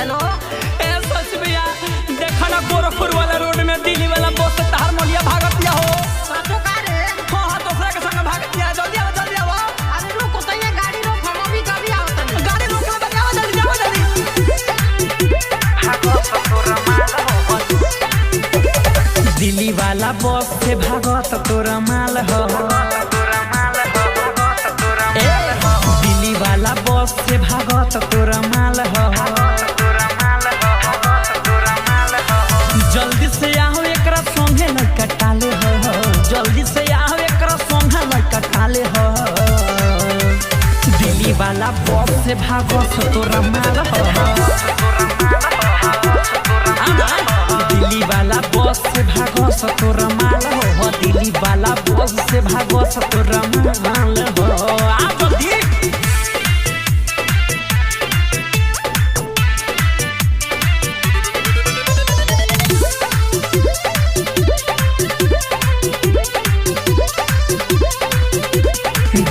Hello ए सच भैया देखा ना गोरखपुर वाला रोड में दिल्ली वाला बस से तार मोलिया भागतिया हो। साचो का रे? हां हां दूसरा के संग भागतिया। जल्दी आओ जल्दी आओ। अरे रुको तो ये गाड़ी रोक, हम अभी गाड़ी आवत है। गाड़ी रोक ले बजाओ जल्दी आओ जल्दी। भागो तोरा माल हो दिल्ली वाला बस से भागो तो तोरा माल हो। तोरा माल हो तोरा दिल्ली वाला बस से भागो तो तोरा माल हो। तोरा माल हो तोरा माल हो जल्दी से आओ एकरा संगे लइका टाले हो। जल्दी से आओ एकरा संगे लइका टाले हो। दिल्ली वाला बस से भागो तो तोरा माल हो। दिल्ली वाला बस से भागो तो तोरा माल हो। दिल्ली वाला बस से भागो तो तोरा माल हो। आ जल्दी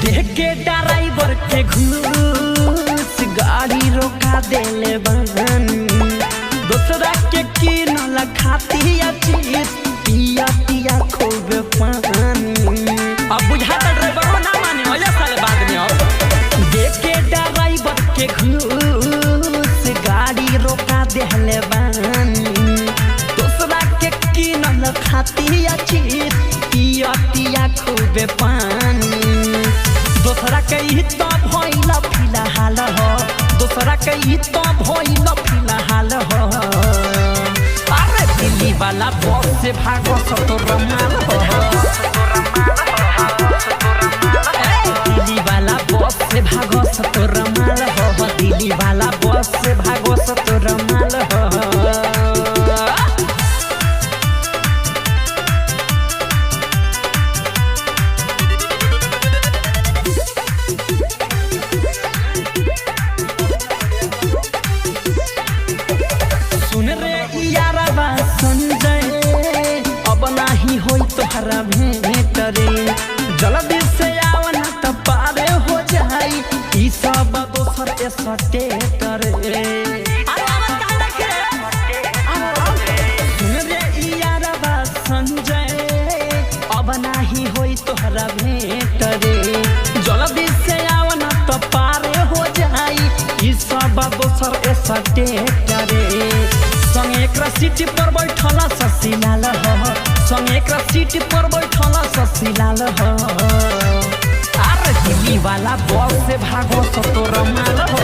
देख के ड्राइवर के घूस गाड़ी रोका देले बहन। दूसरा के की न लखाती चीज पिया पिया खूब पानी। अब बुझाता ड्राइवर ना माने हो जा साले बाद में। अब देख के ड्राइवर के घूस गाड़ी रोका देले बहन। दूसरा के की न लखाती चीज पिया पिया खूब पानी। दूसरा के ही तो भइला फिलहाल हो। दूसरा के ही तो भइला फिलहाल हो। अरे दिल्ली वाला बस से भागो तो तोरा माल हो। दिल्ली वाला बस से भागो तो तोरा माल हो। दिल्ली वाला बस से भागो तो तोरा माल हो। सुन रे यारबा संजय अब नाही होई तोहरा भेंट रे। जल्दी से आव ना त पारे हो जाई ई सब दोसर स्टेट रे। सुन रे यारबा संजय अब नाही होई तोहरा भेंट रे। जल्दी से आव ना त पारे हो जाई ई सब दोसर स्टेट रे। संग एकरा सीट पर बैठला ससीलाल हो। संग एकरा सीट पर बैठला ससीलाल हो। अरे दिल्ली वाला बस से भागो तो तोरा माल हो।